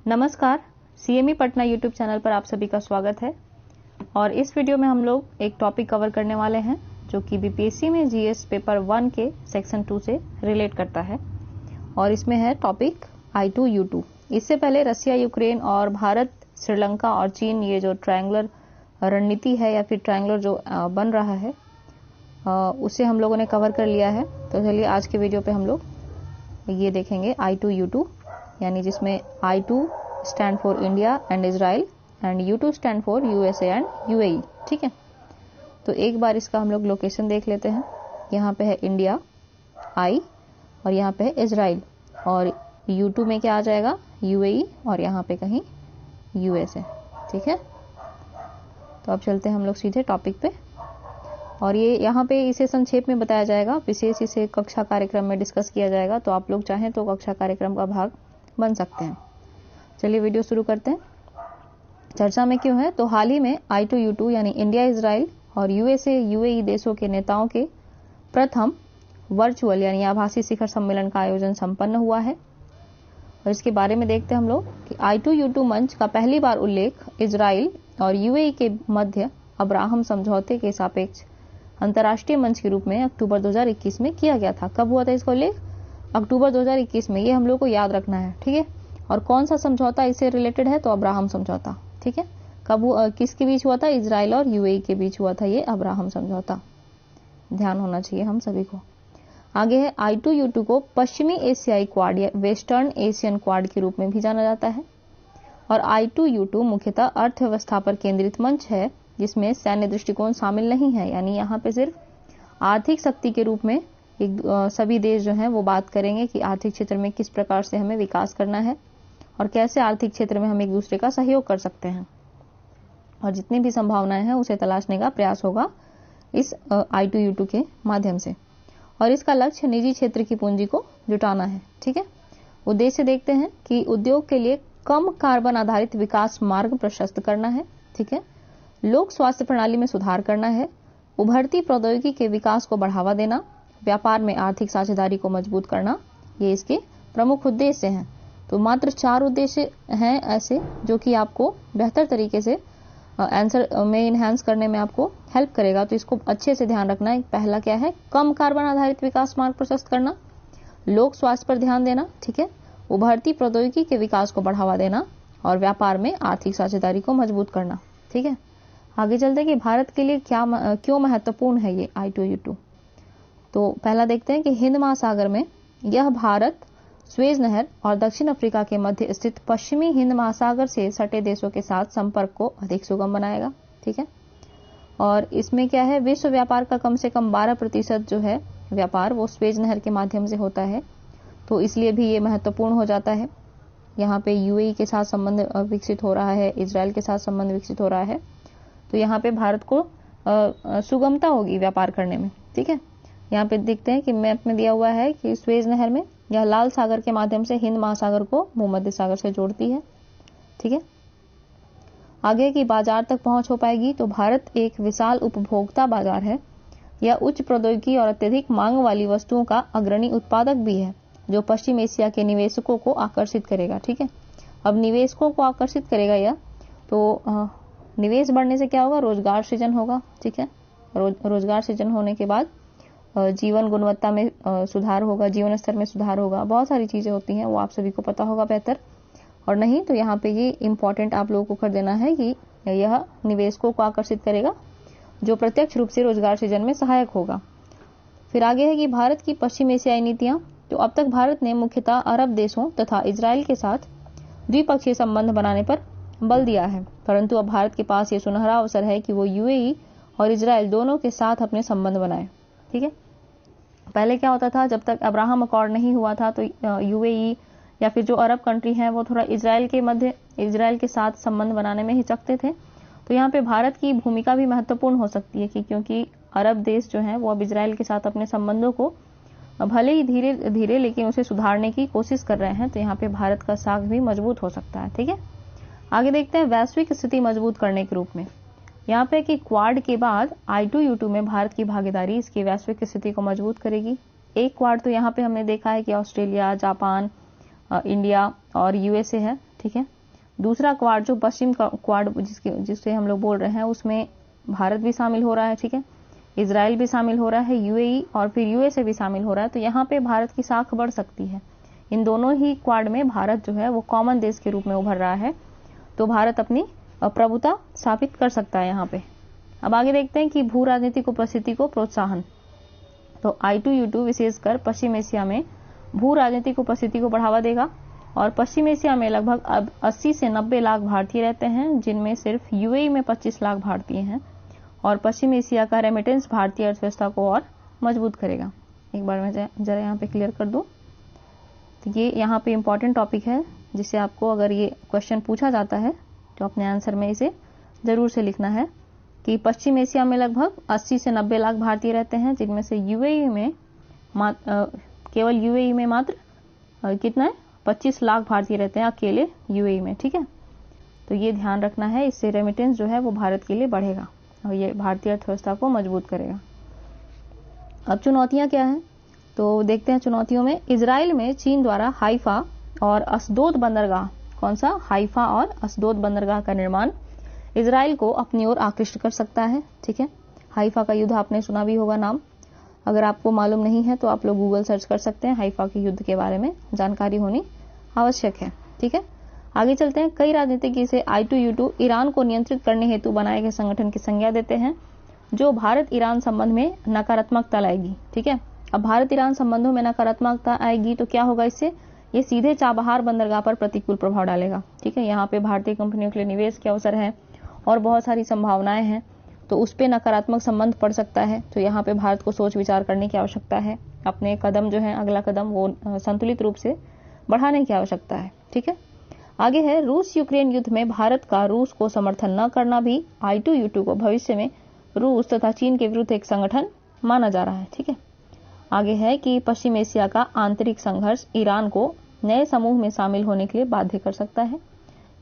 नमस्कार, CME Patna YouTube channel पर आप सभी का स्वागत है। और इस वीडियो में हम लोग एक टॉपिक कवर करने वाले हैं जो कि बीपीएससी में जीएस पेपर 1 के सेक्शन 2 से रिलेट करता है और इसमें है टॉपिक I2U2। इससे पहले रसिया, यूक्रेन और भारत, श्रीलंका और चीन, ये जो ट्रायंगुलर रणनीति है या फिर ट्रायंगुलर जो बन रहा है उसे हम लोगों ने कवर कर लिया है। तो चलिए आज के वीडियो पे हम लोग ये देखेंगे I2U2, यानी जिसमें I2 stand for India and Israel and U2 stand for USA and UAE. ठीक है, तो एक बार इसका हम लोग लोकेशन देख लेते हैं। यहाँ पे है इंडिया I और यहाँ पे है इजराइल, और U2 में क्या आ जाएगा, यूएई, और यहाँ पे कहीं यूएसए। ठीक है, तो अब चलते हैं हम लोग सीधे टॉपिक पे। और ये यहाँ पे इसे संक्षेप में बताया जाएगा, विशेष इसे कक्षा कार्यक्रम में डिस्कस किया जाएगा, तो आप लोग चाहें तो कक्षा कार्यक्रम का भाग बन सकते हैं। चलिए वीडियो शुरू करते हैं। चर्चा में क्यों है, तो हाल ही में I2U2 यानी इंडिया, इजराइल और यूएसए, यूएई देशों के नेताओं के प्रथम वर्चुअल यानी आभासी शिखर सम्मेलन का आयोजन संपन्न हुआ है। और इसके बारे में देखते हैं हम लोग कि I2U2 मंच का पहली बार उल्लेख इजराइल और यूएई के मध्य अब्राहम समझौते के सापेक्ष अंतर्राष्ट्रीय मंच के रूप में अक्टूबर 2021 में किया गया था। कब हुआ था इसका उल्लेख, अक्टूबर 2021 में। ये हम लोग को याद रखना है। ठीक है, और कौन सा समझौता इससे रिलेटेड है, तो अब्राहम समझौता। ठीक है, कब किसके बीच हुआ था, इजराइल और यूएई के बीच हुआ था ये अब्राहम समझौता। ध्यान होना चाहिए हम सभी को। आगे है I2U2 को पश्चिमी एशियाई क्वाड या वेस्टर्न एशियन क्वाड के रूप में भी जाना जाता है। और I2U2 मुख्यतः अर्थव्यवस्था पर केंद्रित मंच है जिसमें सैन्य दृष्टिकोण शामिल नहीं है, यानी यहाँ पे सिर्फ आर्थिक शक्ति के रूप में सभी देश जो हैं वो बात करेंगे कि आर्थिक क्षेत्र में किस प्रकार से हमें विकास करना है और कैसे आर्थिक क्षेत्र में हम एक दूसरे का सहयोग कर सकते हैं, और जितनी भी संभावनाएं हैं उसे तलाशने का प्रयास होगा इस I2U2 के माध्यम से। और इसका लक्ष्य निजी क्षेत्र की पूंजी को जुटाना है। ठीक है, उद्देश्य देखते हैं कि उद्योग के लिए कम कार्बन आधारित विकास मार्ग प्रशस्त करना है। ठीक है, लोक स्वास्थ्य प्रणाली में सुधार करना है, उभरती प्रौद्योगिकी के विकास को बढ़ावा देना, व्यापार में आर्थिक साझेदारी को मजबूत करना, ये इसके प्रमुख उद्देश्य हैं। तो मात्र 4 उद्देश्य हैं ऐसे जो कि आपको बेहतर तरीके से आंसर में इनहेंस करने में आपको हेल्प करेगा, तो इसको अच्छे से ध्यान रखना है। पहला क्या है, कम कार्बन आधारित विकास मार्ग प्रशस्त करना, लोक स्वास्थ्य पर ध्यान देना, ठीक है, उभरती प्रौद्योगिकी के विकास को बढ़ावा देना और व्यापार में आर्थिक साझेदारी को मजबूत करना। ठीक है, आगे चलते हैं कि भारत के लिए क्यों महत्वपूर्ण है ये I2U2। तो पहला देखते हैं कि हिंद महासागर में यह भारत, स्वेज नहर और दक्षिण अफ्रीका के मध्य स्थित पश्चिमी हिंद महासागर से सटे देशों के साथ संपर्क को अधिक सुगम बनाएगा। ठीक है, और इसमें क्या है, विश्व व्यापार का कम से कम 12% जो है व्यापार वो स्वेज नहर के माध्यम से होता है, तो इसलिए भी ये महत्वपूर्ण हो जाता है। यहाँ पे यूएई के साथ संबंध विकसित हो रहा है, इजराइल के साथ संबंध विकसित हो रहा है, तो यहाँ पे भारत को सुगमता होगी व्यापार करने में। ठीक है, यहाँ पे देखते हैं कि मैप में दिया हुआ है कि स्वेज नहर में यह लाल सागर के माध्यम से हिंद महासागर को भूमध्य सागर से जोड़ती है। ठीक है, आगे की बाजार तक पहुंच हो पाएगी, तो भारत एक विशाल उपभोक्ता बाजार है। यह उच्च प्रौद्योगिकी और अत्यधिक मांग वाली वस्तुओं का अग्रणी उत्पादक भी है जो पश्चिम एशिया के निवेशकों को आकर्षित करेगा। ठीक है, अब निवेशकों को आकर्षित करेगा यह, तो निवेश बढ़ने से क्या होगा, रोजगार सृजन होगा। ठीक है, रोजगार सृजन होने के बाद जीवन गुणवत्ता में सुधार होगा, जीवन स्तर में सुधार होगा, बहुत सारी चीजें होती हैं वो आप सभी को पता होगा बेहतर, और नहीं तो यहाँ पे ये इम्पोर्टेंट आप लोगों को कर देना है कि यह निवेशकों को आकर्षित करेगा जो प्रत्यक्ष रूप से रोजगार सृजन में सहायक होगा। फिर आगे है कि भारत की पश्चिम एशियाई नीतियां, तो अब तक भारत ने मुख्यतः अरब देशों तथा इजराइल के साथ द्विपक्षीय संबंध बनाने पर बल दिया है, परंतु अब भारत के पास ये सुनहरा अवसर है कि वो यूएई और इजराइल दोनों के साथ अपने संबंध बनाए। ठीक है, पहले क्या होता था, जब तक अब्राहम अकॉर्ड नहीं हुआ था तो यूएई या फिर जो अरब कंट्री हैं वो थोड़ा इजराइल के साथ संबंध बनाने में हिचकते थे। तो यहाँ पे भारत की भूमिका भी महत्वपूर्ण हो सकती है कि क्योंकि अरब देश जो हैं वो अब इजराइल के साथ अपने संबंधों को भले ही धीरे धीरे लेकिन उसे सुधारने की कोशिश कर रहे हैं, तो यहाँ पे भारत का साख भी मजबूत हो सकता है। ठीक है, आगे देखते हैं वैश्विक स्थिति मजबूत करने के रूप में। यहाँ पे कि क्वाड के बाद I2U2 में भारत की भागीदारी इसकी वैश्विक स्थिति को मजबूत करेगी। एक क्वाड तो यहाँ पे हमने देखा है कि ऑस्ट्रेलिया, जापान, इंडिया और यूएसए है। ठीक है। दूसरा क्वाड जो पश्चिम का क्वाड जिससे हम लोग बोल रहे हैं, उसमें भारत भी शामिल हो रहा है, ठीक है, इजराइल भी शामिल हो रहा है, यूएई और फिर यूएसए भी शामिल हो रहा है। तो यहाँ पे भारत की साख बढ़ सकती है। इन दोनों ही क्वाड में भारत जो है वो कॉमन देश के रूप में उभर रहा है, तो भारत अपनी प्रभुता स्थापित कर सकता है यहाँ पे। अब आगे देखते हैं कि भू राजनीतिक उपस्थिति को प्रोत्साहन। तो I2U2 विशेषकर पश्चिम एशिया में भू राजनीतिक उपस्थिति को बढ़ावा देगा और पश्चिम एशिया में लगभग अब 80 से 90 लाख भारतीय रहते हैं, जिनमें सिर्फ यूएई में 25 लाख भारतीय हैं। और पश्चिम एशिया का रेमिटेंस भारतीय अर्थव्यवस्था को और मजबूत करेगा। एक बार मैं जरा यहाँ पे क्लियर कर दूं। तो ये यहाँ पे इम्पोर्टेंट टॉपिक है, जिससे आपको अगर ये क्वेश्चन पूछा जाता है तो अपने आंसर में इसे जरूर से लिखना है कि पश्चिम एशिया में लगभग 80 से 90 लाख भारतीय रहते हैं, जिनमें से यूएई में केवल यूएई में मात्र कितना है 25 लाख भारतीय रहते हैं अकेले यूएई में, ठीक है। तो ये ध्यान रखना है, इससे रेमिटेंस जो है वो भारत के लिए बढ़ेगा और ये भारतीय अर्थव्यवस्था को मजबूत करेगा। अब चुनौतियां क्या हैं, तो देखते हैं चुनौतियों में। इजराइल में चीन द्वारा हाइफा और अस्दोद बंदरगाह, कौन सा, हाइफा और अस्दोद बंदरगाह का निर्माण इजराइल को अपनी ओर आकृष्ट कर सकता है, ठीक है। हाइफा का युद्ध आपने सुना भी होगा नाम, अगर आपको मालूम नहीं है तो आप लोग गूगल सर्च कर सकते हैं। हाइफा के युद्ध के बारे में जानकारी होनी आवश्यक है, ठीक है। आगे चलते हैं। कई राजनीतिक इसे I2U2 ईरान को नियंत्रित करने हेतु बनाए गए संगठन की संज्ञा देते हैं, जो भारत ईरान संबंध में नकारात्मकता लाएगी, ठीक है। अब भारत ईरान संबंधों में नकारात्मकता आएगी तो क्या होगा, इससे ये सीधे चाबहार बंदरगाह पर प्रतिकूल प्रभाव डालेगा, ठीक है। यहाँ पे भारतीय कंपनियों के लिए निवेश के अवसर है और बहुत सारी संभावनाएं हैं, तो उस पे नकारात्मक संबंध पड़ सकता है। तो यहाँ पे भारत को सोच विचार करने की आवश्यकता है, अपने कदम जो है अगला कदम वो संतुलित रूप से बढ़ाने की आवश्यकता है, ठीक है। आगे है रूस यूक्रेन युद्ध में भारत का रूस को समर्थन न करना भी I2U2 को भविष्य में रूस तथा चीन के विरुद्ध एक संगठन माना जा रहा है, ठीक है। आगे है कि पश्चिम एशिया का आंतरिक संघर्ष ईरान को नए समूह में शामिल होने के लिए बाध्य कर सकता है।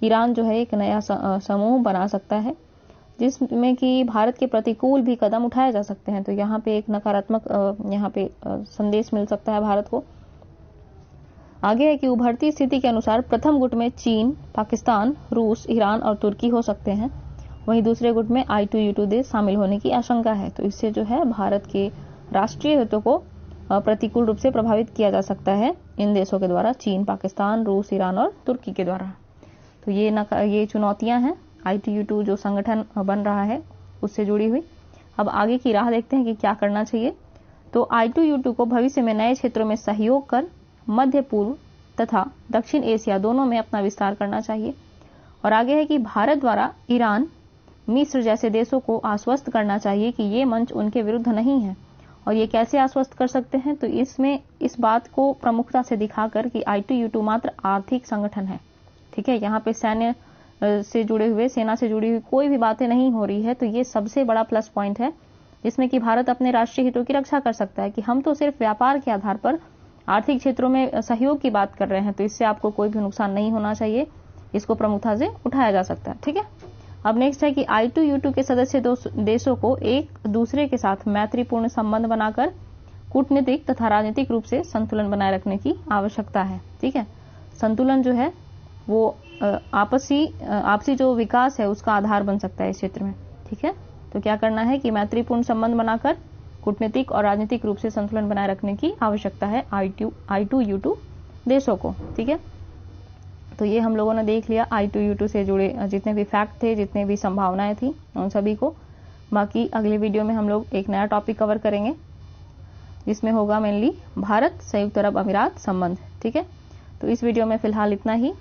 ईरान जो है एक नया समूह बना सकता है जिसमें कि भारत के प्रतिकूल भी कदम उठाए जा सकते हैं। तो यहाँ पे एक नकारात्मक यहाँ पे संदेश मिल सकता है भारत को। आगे है कि उभरती स्थिति के अनुसार प्रथम गुट में चीन, पाकिस्तान, रूस, ईरान और तुर्की हो सकते हैं, वहीं दूसरे गुट में I2U2 देश शामिल होने की आशंका है। तो इससे जो है भारत के राष्ट्रीय हितों को प्रतिकूल रूप से प्रभावित किया जा सकता है इन देशों के द्वारा, चीन, पाकिस्तान, रूस, ईरान और तुर्की के द्वारा। तो ये चुनौतियां हैं I2U2 जो संगठन बन रहा है उससे जुड़ी हुई। अब आगे की राह देखते हैं कि क्या करना चाहिए। तो I2U2 को भविष्य में नए क्षेत्रों में सहयोग कर मध्य पूर्व तथा दक्षिण एशिया दोनों में अपना विस्तार करना चाहिए। और आगे है कि भारत द्वारा ईरान, मिस्र जैसे देशों को आश्वस्त करना चाहिए कि ये मंच उनके विरुद्ध नहीं है। और ये कैसे आश्वस्त कर सकते हैं, तो इसमें इस बात को प्रमुखता से दिखाकर कि I2U2 मात्र आर्थिक संगठन है, ठीक है। यहाँ पे सैन्य से जुड़े हुए, सेना से जुड़ी हुई कोई भी बातें नहीं हो रही है। तो ये सबसे बड़ा प्लस पॉइंट है जिसमें कि भारत अपने राष्ट्रीय हितों की रक्षा कर सकता है कि हम तो सिर्फ व्यापार के आधार पर आर्थिक क्षेत्रों में सहयोग की बात कर रहे हैं, तो इससे आपको कोई भी नुकसान नहीं होना चाहिए। इसको प्रमुखता से उठाया जा सकता है, ठीक है। अब नेक्स्ट है कि I2U2 के सदस्य देशों को एक दूसरे के साथ मैत्रीपूर्ण संबंध बनाकर कूटनीतिक तथा राजनीतिक रूप से संतुलन बनाए रखने की आवश्यकता है, ठीक है। संतुलन जो है वो आपसी जो विकास है उसका आधार बन सकता है इस क्षेत्र में, ठीक है। तो क्या करना है कि मैत्रीपूर्ण संबंध बनाकर कूटनीतिक और राजनीतिक रूप से संतुलन बनाए रखने की आवश्यकता है I2U2 देशों को, ठीक है। तो ये हम लोगों ने देख लिया I2U2 से जुड़े जितने भी फैक्ट थे, जितने भी संभावनाएं थी उन सभी को। बाकी अगले वीडियो में हम लोग एक नया टॉपिक कवर करेंगे जिसमें होगा मेनली भारत संयुक्त अरब अमीरात संबंध, ठीक है। तो इस वीडियो में फिलहाल इतना ही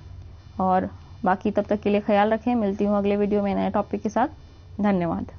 और बाकी तब तक के लिए ख्याल रखें। मिलती हूँ अगले वीडियो में नए टॉपिक के साथ। धन्यवाद।